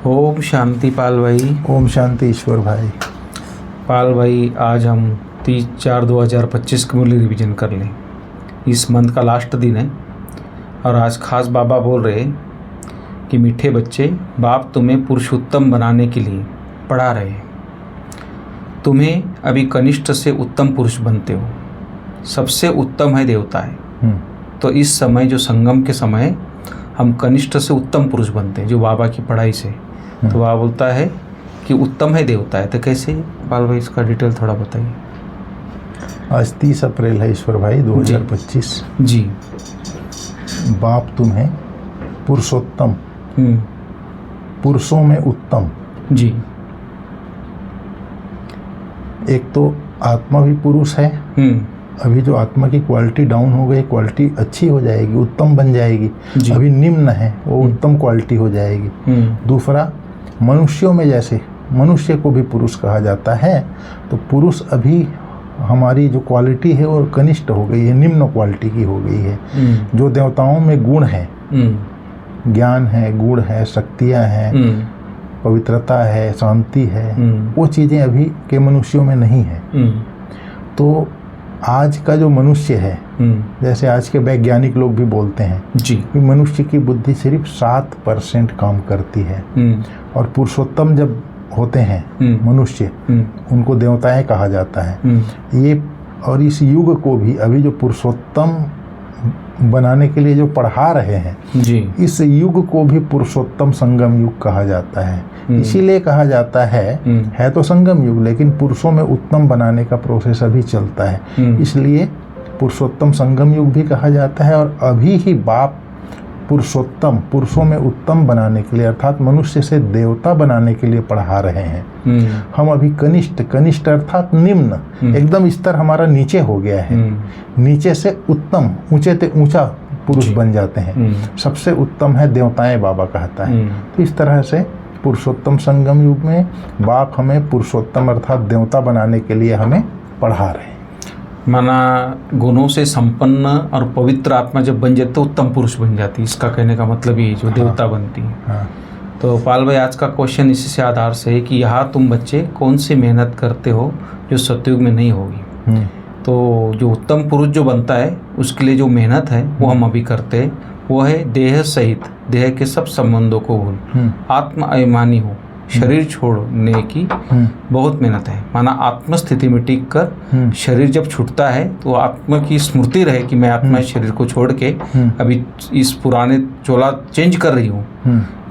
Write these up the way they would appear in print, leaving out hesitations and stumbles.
ओम शांति पाल भाई। ओम शांति ईश्वर भाई। पाल भाई, आज हम 30/4/2025 की मुरली रिवीजन कर लें। इस मंथ का लास्ट दिन है और आज खास बाबा बोल रहे हैं कि मीठे बच्चे, बाप तुम्हें पुरुषोत्तम बनाने के लिए पढ़ा रहे हैं। तुम्हें अभी कनिष्ठ से उत्तम पुरुष बनते हो। सबसे उत्तम है देवता है। तो इस समय जो संगम के समय हम कनिष्ठ से उत्तम पुरुष बनते हैं, जो बाबा की पढ़ाई से। तो बाबा बोलता है कि उत्तम है देवता है। तो कैसे पाल भाई, इसका डिटेल थोड़ा बताइए। आज 30 अप्रैल है ईश्वर भाई 2025 जी। बाप तुम्हें पुरुषोत्तम, पुरुषों में उत्तम। जी। एक तो आत्मा भी पुरुष है। अभी जो आत्मा की क्वालिटी डाउन हो गई, क्वालिटी अच्छी हो जाएगी, उत्तम बन जाएगी। अभी निम्न है, वो उत्तम क्वालिटी हो जाएगी। दूसरा, मनुष्यों में जैसे मनुष्य को भी पुरुष कहा जाता है, तो पुरुष अभी हमारी जो क्वालिटी है वो कनिष्ठ हो गई है, निम्न क्वालिटी की हो गई है। जो देवताओं में गुण है, ज्ञान है, गुण है, शक्तियाँ हैं, पवित्रता है, शांति है, वो चीज़ें अभी के मनुष्यों में नहीं है। तो आज का जो मनुष्य है, जैसे आज के वैज्ञानिक लोग भी बोलते हैं जी कि मनुष्य की बुद्धि सिर्फ 7% काम करती है। और पुरुषोत्तम जब होते हैं मनुष्य, उनको देवताएं कहा जाता है। ये और इस युग को भी अभी जो पुरुषोत्तम बनाने के लिए जो पढ़ा रहे हैं जी, इस युग को भी पुरुषोत्तम संगम युग कहा जाता है। इसीलिए कहा जाता है तो संगम युग, लेकिन पुरुषों में उत्तम बनाने का प्रोसेस अभी चलता है। इसलिए पुरुषोत्तम संगम युग भी कहा जाता है। और अभी ही बाप पुरुषोत्तम, पुरुषों में उत्तम बनाने के लिए, अर्थात मनुष्य से देवता बनाने के लिए पढ़ा रहे हैं। हम अभी कनिष्ठ अर्थात निम्न, एकदम स्तर हमारा नीचे हो गया है। नीचे से उत्तम, ऊंचे से ऊंचा पुरुष बन जाते हैं। सबसे उत्तम है देवताएं, बाबा कहता है। तो इस तरह से पुरुषोत्तम संगम युग में बाप हमें पुरुषोत्तम अर्थात देवता बनाने के लिए हमें पढ़ा रहे हैं। माना गुणों से संपन्न और पवित्र आत्मा जब बन जाती तो उत्तम पुरुष बन जाती है। इसका कहने का मतलब ये जो देवता बनती है। तो पाल भाई, आज का क्वेश्चन इसी से आधार से है कि यहाँ तुम बच्चे कौन सी मेहनत करते हो जो सतयुग में नहीं होगी। तो जो उत्तम पुरुष जो बनता है उसके लिए जो मेहनत है वो हम अभी करते हैं, वो है देह सहित, देह के सब संबंधों को भूल आत्म अभिमानी हो, शरीर छोड़ने की बहुत मेहनत है। माना आत्मस्थिति में टिक कर शरीर जब छूटता है तो आत्मा की स्मृति रहे कि मैं आत्मा शरीर को छोड़ के अभी इस पुराने चोला चेंज कर रही हूँ।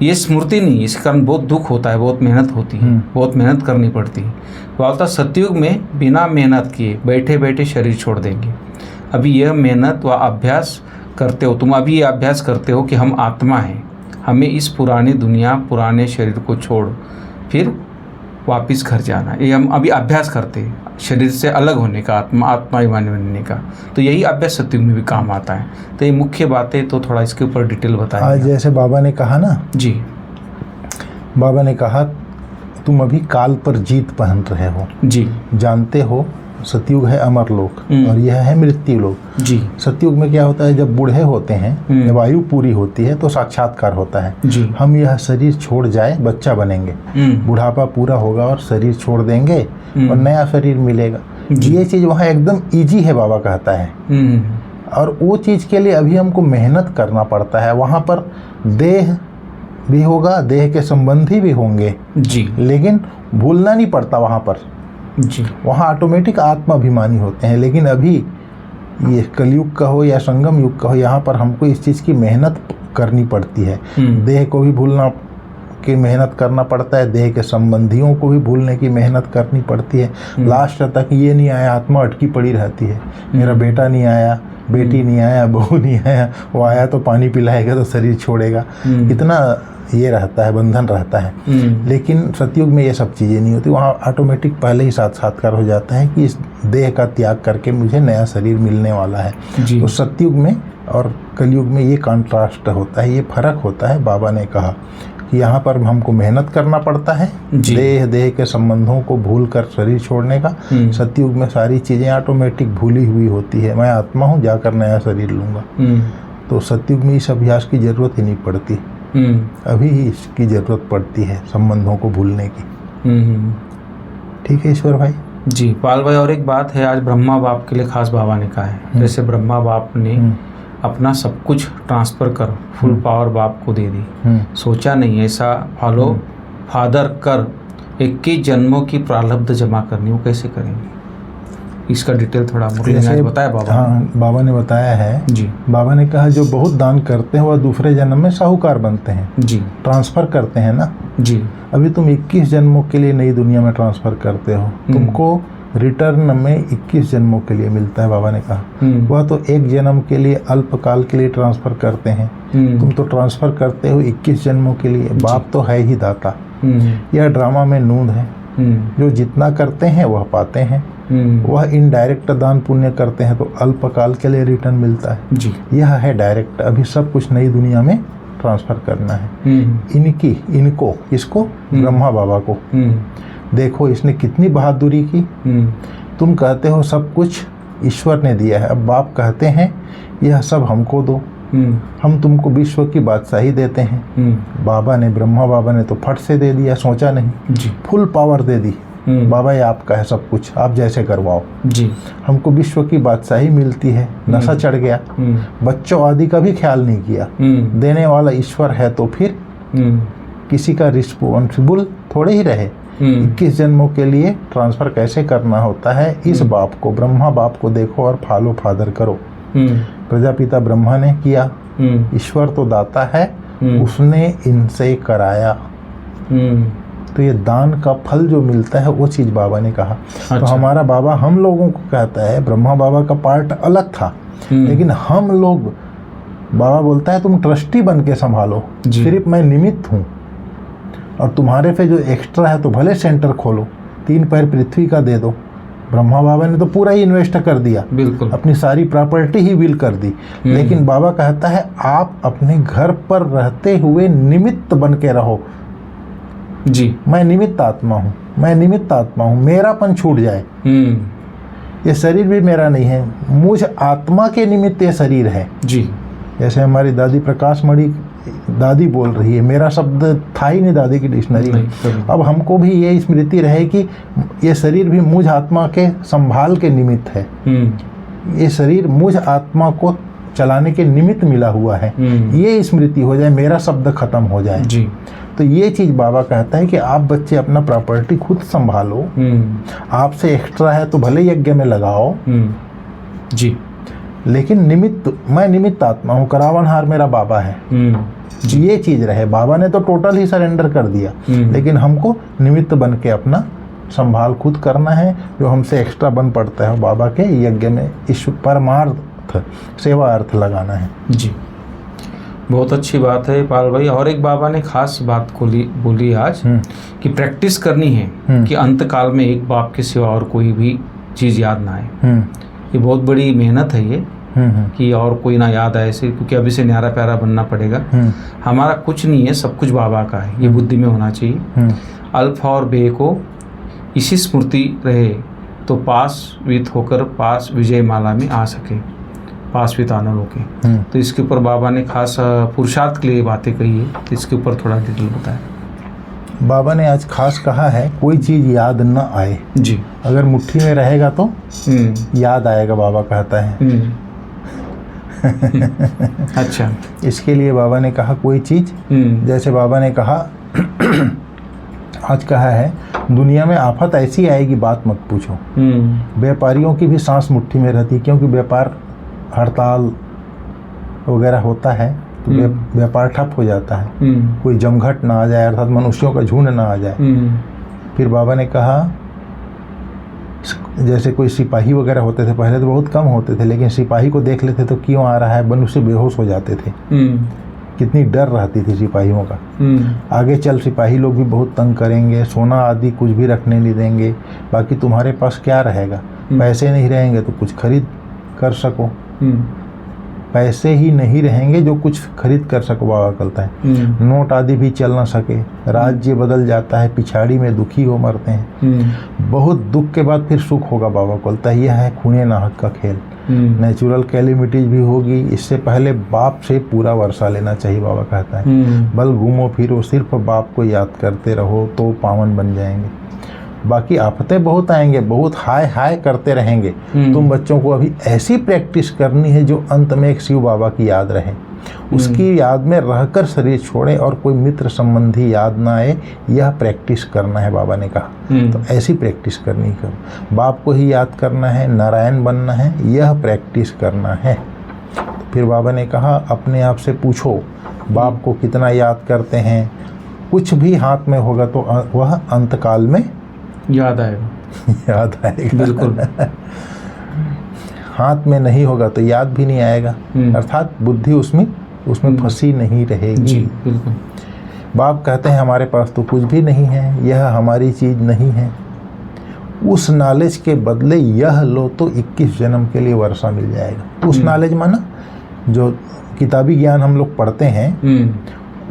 ये स्मृति नहीं, इस कारण बहुत दुख होता है, बहुत मेहनत होती है, बहुत मेहनत करनी पड़ती है। बोलता सतयुग में बिना मेहनत किए बैठे बैठे शरीर छोड़ देंगे। अभी यह मेहनत व अभ्यास करते हो, तुम अभी ये अभ्यास करते हो कि हम आत्मा हैं, हमें इस पुरानी दुनिया, पुराने शरीर को छोड़ फिर वापस घर जाना। ये हम अभी अभ्यास करते हैं, शरीर से अलग होने का, आत्माभिमानी बनने का। तो यही अभ्यास सतयुग में भी काम आता है। तो ये मुख्य बातें, तो थोड़ा इसके ऊपर डिटेल बताएं। आज जैसे बाबा ने कहा ना जी, बाबा ने कहा तुम अभी काल पर जीत पहन रहे हो जी। जानते हो सतयुग है अमर लोक और यह है मृत्यु लोक जी। सतयुग में क्या होता है, जब बूढ़े होते हैं, जब आयु पूरी होती है तो साक्षात्कार होता है जी। हम यह शरीर छोड़ जाए, बच्चा बनेंगे, बुढ़ापा पूरा होगा और शरीर छोड़ देंगे और नया शरीर मिलेगा। ये चीज़ वहाँ एकदम इजी है, बाबा कहता है। और वो चीज़ के लिए अभी हमको मेहनत करना पड़ता है। वहाँ पर देह भी होगा, देह के संबंधी भी होंगे जी, लेकिन भूलना नहीं पड़ता वहाँ पर जी। वहाँ ऑटोमेटिक आत्माभिमानी होते हैं। लेकिन अभी ये कलयुग का हो या संगम युग का हो, यहाँ पर हमको इस चीज़ की मेहनत करनी पड़ती है। देह को भी भूलना की मेहनत करना पड़ता है, देह के संबंधियों को भी भूलने की मेहनत करनी पड़ती है। लास्ट तक ये नहीं आया, आत्मा अटकी पड़ी रहती है। मेरा बेटा नहीं आया, बेटी नहीं आया, बहू नहीं आया, वो आया तो पानी पिलाएगा तो शरीर छोड़ेगा, कितना ये रहता है, बंधन रहता है। लेकिन सतयुग में ये सब चीज़ें नहीं होती। वहाँ ऑटोमेटिक पहले ही साक्षात्कार हो जाता है कि इस देह का त्याग करके मुझे नया शरीर मिलने वाला है। तो सतयुग में और कलयुग में ये कॉन्ट्रास्ट होता है, ये फर्क होता है। बाबा ने कहा कि यहाँ पर हमको मेहनत करना पड़ता है, देह के संबंधों को भूल कर शरीर छोड़ने का। सतयुग में सारी चीज़ें ऑटोमेटिक भूली हुई होती है। मैं आत्मा हूँ, जाकर नया शरीर लूँगा। तो सतयुग में इस अभ्यास की ज़रूरत ही नहीं पड़ती। अभी ही इसकी ज़रूरत पड़ती है संबंधों को भूलने की। ठीक है ईश्वर भाई जी। पाल भाई और एक बात है, आज ब्रह्मा बाप के लिए खास बाबा ने कहा है, जैसे ब्रह्मा बाप ने अपना सब कुछ ट्रांसफ़र कर फुल पावर बाप को दे दी, सोचा नहीं ऐसा फॉलो फादर कर 21 जन्मों की प्रारब्ध जमा करनी, वो कैसे करेंगे? इसका डिटेल थोड़ा मुरली ने आज बताया बाबा। हाँ बाबा ने बताया है जी। बाबा ने कहा जो बहुत दान करते हैं वह दूसरे जन्म में साहूकार बनते हैं। जी। ट्रांसफ़र करते हैं ना जी। अभी तुम 21 जन्मों के लिए नई दुनिया में ट्रांसफ़र करते हो, तुमको रिटर्न में 21 जन्मों के लिए मिलता है। बाबा ने कहा वह तो एक जन्म के लिए अल्पकाल के लिए ट्रांसफ़र करते हैं, तुम तो ट्रांसफ़र करते हो 21 जन्मों के लिए। बाप तो है ही दाता। यह ड्रामा में नूंद है, जो जितना करते हैं वह पाते हैं, वह इनडायरेक्ट दान पुण्य करते हैं तो अल्पकाल के लिए रिटर्न मिलता है। जी। यह है डायरेक्ट, अभी सब कुछ नई दुनिया में ट्रांसफ़र करना है। इनको इसको ब्रह्मा बाबा को देखो इसने कितनी बहादुरी की। तुम कहते हो सब कुछ ईश्वर ने दिया है, अब बाप कहते हैं यह सब हमको दो, हम तुमको विश्व की बादशाही देते हैं। बाबा ने ब्रह्मा बाबा ने तो फट से दे दिया, सोचा नहीं। जी। फुल पावर दे दी। बाबा ये आपका है सब कुछ, आप जैसे करवाओ। जी। हमको विश्व की बादशाही मिलती है, नशा चढ़ गया, बच्चों आदि का भी ख्याल नहीं किया। देने वाला ईश्वर है तो फिर किसी का रिस्पॉन्सिबल थोड़े ही रहे। 21 जन्मों के लिए ट्रांसफ़र कैसे करना होता है, इस बाप को ब्रह्मा बाप को देखो और फॉलो फादर करो। प्रजापिता ब्रह्मा ने किया, ईश्वर तो दाता है, उसने इनसे कराया। तो ये दान का फल जो मिलता है वो चीज़ बाबा ने कहा। अच्छा। तो हमारा बाबा हम लोगों को कहता है, ब्रह्मा बाबा का पार्ट अलग था, लेकिन हम लोग बाबा बोलता है तुम ट्रस्टी बन के संभालो, सिर्फ मैं निमित्त हूँ और तुम्हारे पे जो एक्स्ट्रा है तो भले सेंटर खोलो, 3 पैर पृथ्वी का दे दो। ब्रह्मा बाबा ने तो पूरा ही इन्वेस्ट कर दिया, बिल्कुल अपनी सारी प्रॉपर्टी ही विल कर दी। लेकिन बाबा कहता है आप अपने घर पर रहते हुए निमित्त बन के रहो। जी। मैं निमित्त आत्मा हूँ, मैं निमित्त आत्मा हूँ, मेरापन छूट जाए। ये शरीर भी मेरा नहीं है, मुझ आत्मा के निमित्त ये शरीर है। जी। जैसे हमारी दादी प्रकाश मणि दादी बोल रही है, मेरा शब्द था ही नहीं दादी की डिक्शनरी में। अब हमको भी ये स्मृति रहे कि ये शरीर भी मुझ आत्मा के संभाल के निमित्त है। ये शरीर मुझ आत्मा को चलाने के निमित्त मिला हुआ है, ये स्मृति हो जाए, मेरा शब्द खत्म हो जाए। जी। तो ये चीज़ बाबा कहता है कि आप बच्चे अपना प्रॉपर्टी खुद संभालो, आपसे एक्स्ट्रा है तो भले यज्ञ में लगाओ। जी। लेकिन मैं निमित्त आत्मा हूँ, करावनहार मेरा बाबा है। ये चीज़ रहे। बाबा ने तो टोटल ही सरेंडर कर दिया, लेकिन हमको निमित्त बन के अपना संभाल खुद करना है। जो हमसे एक्स्ट्रा बन पड़ता है बाबा के यज्ञ में इस परमार्थ सेवा अर्थ लगाना है। जी। बहुत अच्छी बात है पाल भाई। और एक बाबा ने खास बात को बोली आज कि प्रैक्टिस करनी है कि अंत काल में एक बाप के सिवा और कोई भी चीज़ याद ना आए। ये बहुत बड़ी मेहनत है ये कि और कोई ना याद आए से, क्योंकि अभी से न्यारा प्यारा बनना पड़ेगा। हमारा कुछ नहीं है, सब कुछ बाबा का है, ये बुद्धि में होना चाहिए। अल्फा और बे को इसी स्मृति रहे तो पास वित होकर पास विजय माला में आ सके, पास वित आनंद होके। तो इसके ऊपर बाबा ने खास पुरुषार्थ के लिए बातें कही है, तो इसके ऊपर थोड़ा डिटेल बताएं। बाबा ने आज खास कहा है कोई चीज़ याद न आए। जी। अगर मुट्ठी में रहेगा तो याद आएगा, बाबा कहता है। अच्छा। इसके लिए बाबा ने कहा कोई चीज़, जैसे बाबा ने कहा आज कहा है दुनिया में आफत ऐसी आएगी बात मत पूछो। व्यापारियों की भी सांस मुट्ठी में रहती, क्योंकि व्यापार हड़ताल वगैरह होता है तो व्यापार ठप हो जाता है, कोई जमघट ना आ जाए, अर्थात मनुष्यों का झुंड ना आ जाए। फिर बाबा ने कहा जैसे कोई सिपाही वगैरह होते थे, पहले तो बहुत कम होते थे, लेकिन सिपाही को देख लेते तो क्यों आ रहा है मनुष्य बेहोश हो जाते थे। कितनी डर रहती थी सिपाहियों का। आगे चल सिपाही लोग भी बहुत तंग करेंगे, सोना आदि कुछ भी रखने नहीं देंगे, बाकी तुम्हारे पास क्या रहेगा, पैसे नहीं रहेंगे तो कुछ खरीद कर सको। पैसे ही नहीं रहेंगे जो कुछ खरीद कर सको, बाबा कहता है। नोट आदि भी चल ना सके, राज्य बदल जाता है, पिछाड़ी में दुखी हो मरते हैं। बहुत दुख के बाद फिर सुख होगा, बाबा कहता है। यह है खूने नाहक का खेल। नेचुरल कैलेमिटीज भी होगी, इससे पहले बाप से पूरा वर्षा लेना चाहिए, बाबा कहता है। बल घूमो फिरो, सिर्फ बाप को याद करते रहो तो पावन बन जाएंगे। बाकी आफतें बहुत आएंगे, बहुत हाय हाय करते रहेंगे। तुम बच्चों को अभी ऐसी प्रैक्टिस करनी है जो अंत में एक शिव बाबा की याद रहे, उसकी याद में रहकर शरीर छोड़े और कोई मित्र संबंधी याद ना आए, यह प्रैक्टिस करना है, बाबा ने कहा। तो ऐसी प्रैक्टिस करनी करो, बाप को ही याद करना है, नारायण बनना है, यह प्रैक्टिस करना है। फिर बाबा ने कहा अपने आप से पूछो बाप को कितना याद करते हैं। कुछ भी हाथ में होगा तो वह अंतकाल में याद आएगा। याद आएगा, बिल्कुल। हाथ में नहीं होगा तो याद भी नहीं आएगा, अर्थात बुद्धि उसमें फंसी नहीं रहेगी। जी, बिल्कुल। बाप कहते हैं हमारे पास तो कुछ भी नहीं है, यह हमारी चीज नहीं है। उस नॉलेज के बदले यह लो तो 21 जन्म के लिए वर्षा मिल जाएगा। उस नॉलेज माना जो किताबी ज्ञान हम लोग पढ़ते हैं,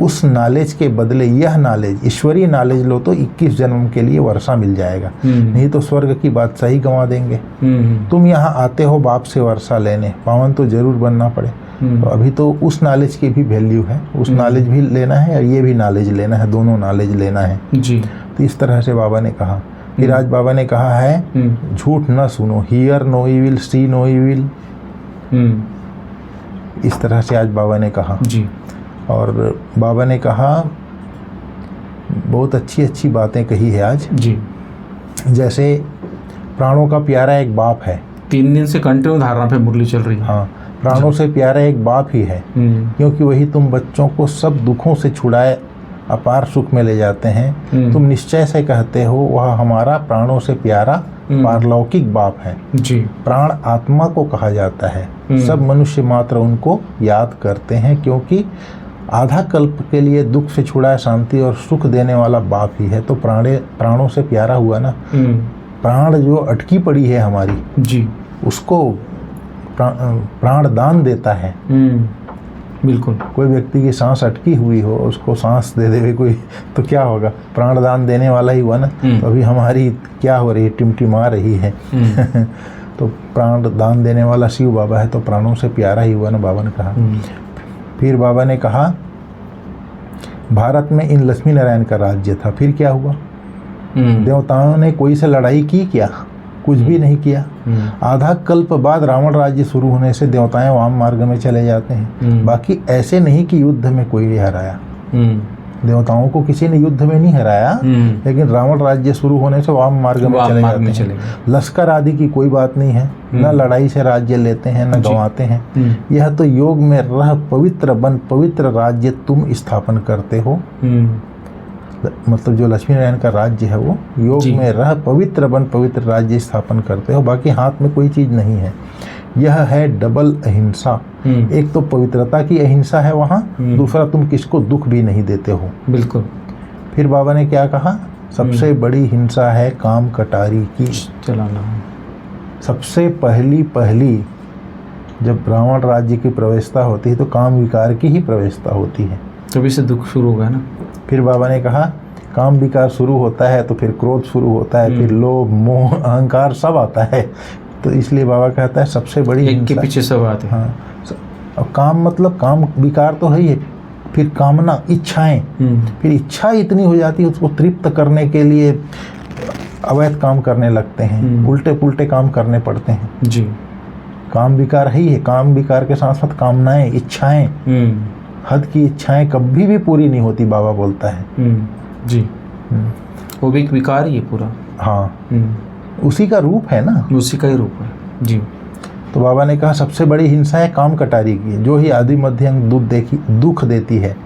उस नॉलेज के बदले यह नॉलेज, ईश्वरीय नॉलेज लो तो 21 जन्म के लिए वर्षा मिल जाएगा। नहीं तो स्वर्ग की बादशाही गंवा देंगे। तुम यहाँ आते हो बाप से वर्षा लेने, पावन तो जरूर बनना पड़े। तो अभी तो उस नॉलेज की भी वैल्यू है, उस नॉलेज भी लेना है और ये भी नॉलेज लेना है, दोनों नॉलेज लेना है जी। तो इस तरह से बाबा ने कहा। फिर आज बाबा ने कहा है झूठ न सुनो, hear no evil, see no evil. इस तरह से आज बाबा ने कहा जी। और बाबा ने कहा बहुत अच्छी अच्छी बातें कही है आज जी। जैसे प्राणों का प्यारा एक बाप है। 3 दिन से कंटिन्यू धारणा पे मुरली चल रही है। हाँ, प्राणों से प्यारा एक बाप ही है, क्योंकि वही तुम बच्चों को सब दुखों से छुड़ाए अपार सुख में ले जाते हैं। तुम निश्चय से कहते हो वह हमारा प्राणों से प्यारा पारलौकिक बाप है। जी। प्राण आत्मा को कहा जाता है। सब मनुष्य मात्र उनको याद करते हैं, क्योंकि आधा कल्प के लिए दुख से छुड़ाए शांति और सुख देने वाला बाप ही है। तो प्राणों से प्यारा हुआ ना। प्राण जो अटकी पड़ी है हमारी जी, उसको प्राण दान देता है। बिल्कुल। कोई व्यक्ति की सांस अटकी हुई हो, उसको सांस दे देवे कोई, तो क्या होगा? प्राण दान देने वाला ही हुआ ना। तो अभी हमारी क्या हो रही है? टिमटिमा रही है। तो प्राण दान देने वाला शिव बाबा है, तो प्राणों से प्यारा ही हुआ ना, बाबा ने कहा। फिर बाबा ने कहा भारत में इन लक्ष्मी नारायण का राज्य था, फिर क्या हुआ? देवताओं ने कोई से लड़ाई की क्या? कुछ भी नहीं किया। आधा कल्प बाद रावण राज्य शुरू होने से देवताएं वाम मार्ग में चले जाते हैं। बाकी ऐसे नहीं कि युद्ध में कोई नहीं हराया। देवताओं को किसी ने युद्ध में नहीं हराया, लेकिन रावण राज्य शुरू होने से वाम मार्ग में चले जाते हैं। लश्कर आदि की कोई बात नहीं है, न लड़ाई से राज्य लेते हैं न गंवाते हैं। यह तो योग में रह पवित्र बन पवित्र राज्य तुम स्थापन करते हो। मतलब जो लक्ष्मी नारायण का राज्य है वो योग में रह पवित्र बन पवित्र राज्य स्थापन करते हो। बाकी हाथ में कोई चीज नहीं है। यह है डबल अहिंसा। एक तो पवित्रता की अहिंसा है वहाँ, दूसरा तुम किसको दुख भी नहीं देते हो। बिल्कुल। फिर बाबा ने क्या कहा? सबसे बड़ी हिंसा है काम कटारी की चलाना। सबसे पहली जब रावण राज्य की प्रवेशता होती है तो काम विकार की ही प्रवेशता होती है, तभी से दुख शुरू होगा ना। फिर बाबा ने कहा काम विकार शुरू होता है तो फिर क्रोध शुरू होता है, फिर लोभ मोह अहंकार सब आता है। तो इसलिए बाबा कहता है सबसे बड़ी एक के पीछे सब आते हैं। हाँ, अब काम मतलब काम विकार तो है ही है, फिर कामना इच्छाएं, फिर इच्छा इतनी हो जाती है उसको तृप्त करने के लिए अवैध काम करने लगते हैं, उल्टे पुल्टे काम करने पड़ते हैं जी। काम विकार है ही है। काम विकार के साथ साथ कामनाएं इच्छाएं, हद की इच्छाएं कभी भी पूरी नहीं होती, बाबा बोलता है जी। वो भी एक विकार ही है पूरा। हाँ, उसी का रूप है ना, उसी का ही रूप है जी। तो बाबा ने कहा सबसे बड़ी हिंसा है काम कटारी की, जो ही आदि मध्य दुख देती है।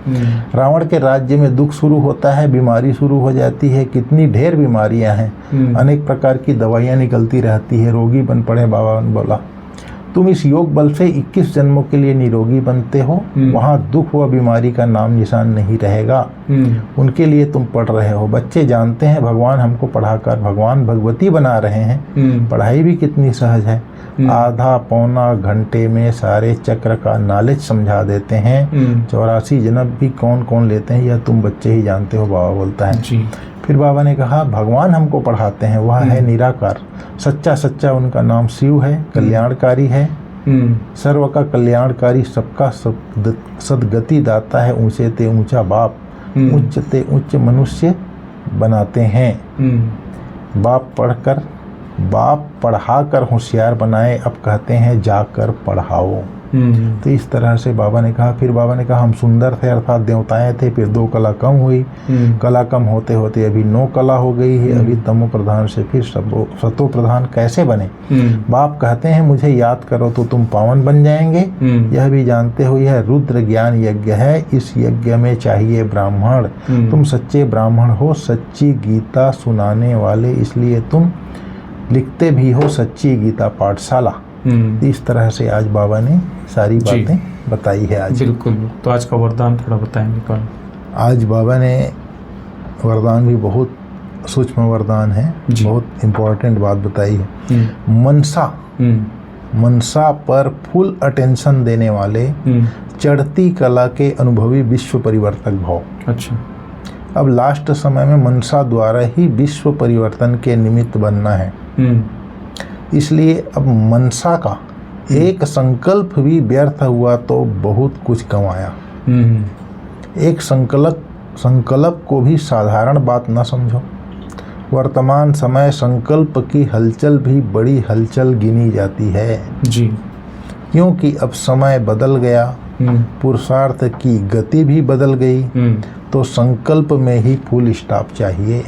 रावण के राज्य में दुख शुरू होता है, बीमारी शुरू हो जाती है, कितनी ढेर बीमारियां हैं, अनेक प्रकार की दवाइयां निकलती रहती है, रोगी बन पड़े। बाबा ने बोला तुम इस योग बल से 21 जन्मों के लिए निरोगी बनते हो, वहाँ दुख व बीमारी का नाम निशान नहीं रहेगा। उनके लिए तुम पढ़ रहे हो। बच्चे जानते हैं भगवान हमको पढ़ाकर भगवान भगवती बना रहे हैं। पढ़ाई भी कितनी सहज है। आधा पौना घंटे में सारे चक्र का नॉलेज समझा देते हैं। 84 जन्म भी कौन कौन लेते हैं यह तुम बच्चे ही जानते हो, बाबा बोलता है जी। फिर बाबा ने कहा भगवान हमको पढ़ाते हैं, वह है निराकार, सच्चा सच्चा उनका नाम शिव है, कल्याणकारी है, सर्व का कल्याणकारी, सबका सदगति दाता है, ऊंचे ते ऊंचा बाप, उच्च ते उच्च मनुष्य बनाते हैं। बाप पढ़ाकर होशियार बनाए, अब कहते हैं जाकर पढ़ाओ। तो इस तरह से बाबा ने कहा। फिर बाबा ने कहा हम सुंदर थे अर्थात देवताएं थे, फिर 2 कला कम हुई, कला कम होते होते अभी 9 कला हो गई है, अभी तमो प्रधान से फिर सतो प्रधान कैसे बने। बाप कहते हैं मुझे याद करो तो तुम पावन बन जाएंगे। यह भी जानते हो यह रुद्र ज्ञान यज्ञ है, इस यज्ञ में चाहिए ब्राह्मण, तुम सच्चे ब्राह्मण हो, सच्ची गीता सुनाने वाले, इसलिए तुम लिखते भी हो सच्ची गीता पाठशाला। इस तरह से आज बाबा ने सारी बातें बताई है। आज बिल्कुल। तो आज का वरदान थोड़ा बताएंगे कल। आज बाबा ने वरदान भी बहुत सूक्ष्म वरदान है, बहुत इम्पोर्टेंट बात बताई है। मनसा पर फुल अटेंशन देने वाले, चढ़ती कला के अनुभवी विश्व परिवर्तक भाव। अच्छा। अब लास्ट समय में मनसा द्वारा ही विश्व परिवर्तन के निमित्त बनना है, इसलिए अब मनसा का एक संकल्प भी व्यर्थ हुआ तो बहुत कुछ गंवाया। एक संकल्प को भी साधारण बात न समझो। वर्तमान समय संकल्प की हलचल भी बड़ी हलचल गिनी जाती है जी, क्योंकि अब समय बदल गया, पुरुषार्थ की गति भी बदल गई, तो संकल्प में ही फुल स्टॉप चाहिए।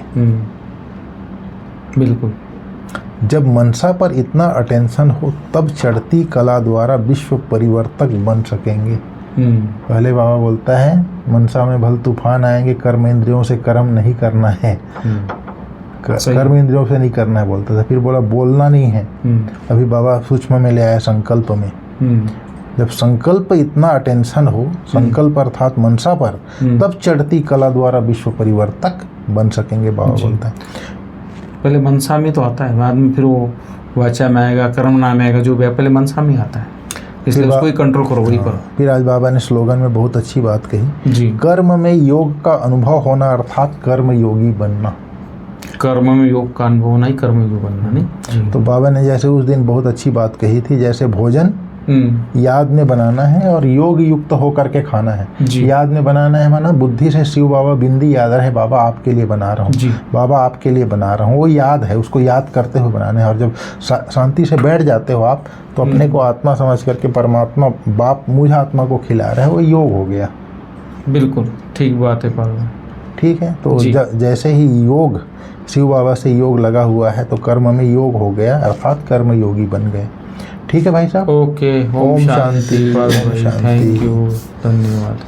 बिल्कुल। जब मनसा पर इतना अटेंशन हो तब चढ़ती कला द्वारा विश्व परिवर्तक बन सकेंगे। पहले बाबा बोलता है मनसा में भल तूफान आएंगे, कर्म इंद्रियों से कर्म नहीं करना है, कर्म इंद्रियों से नहीं करना है बोलता था। फिर बोला बोलना नहीं है, अभी बाबा सूक्ष्म में ले आया संकल्प में। जब संकल्प इतना अटेंशन हो, संकल्प अर्थात मनसा पर, तब चढ़ती कला द्वारा विश्व परिवर्तक बन सकेंगे, बाबा बोलता है। पहले मनसा में तो आता है, बाद में फिर वो वाचा में आएगा, कर्म नाम आएगा, जो भी पहले मनसा में आता है, इसलिए उसको ही कंट्रोल करो, वही करो। फिर आज बाबा ने स्लोगन में बहुत अच्छी बात कही जी, कर्म में योग का अनुभव होना अर्थात कर्म योगी बनना। कर्म में योग का अनुभव होना ही कर्म योगी बनना। नहीं तो बाबा ने जैसे उस दिन बहुत अच्छी बात कही थी, जैसे भोजन याद में बनाना है और योग युक्त होकर के खाना है। याद में बनाना है माना बुद्धि से शिव बाबा बिंदी याद रहे, बाबा आपके लिए बना रहा हूँ, बाबा आपके लिए बना रहा हूँ, वो याद है, उसको याद करते हुए बनाना है। और जब शांति से बैठ जाते हो आप, तो अपने को आत्मा समझ करके परमात्मा बाप मुझ आत्मा को खिला रहा है, वो योग हो गया। बिल्कुल ठीक बात है पाल। ठीक है, तो जैसे ही योग शिव बाबा से योग लगा हुआ है, तो कर्म में योग हो गया, अर्थात कर्म योगी बन गए। ठीक है भाई साहब, okay, Om Shanti. Thank you, धन्यवाद।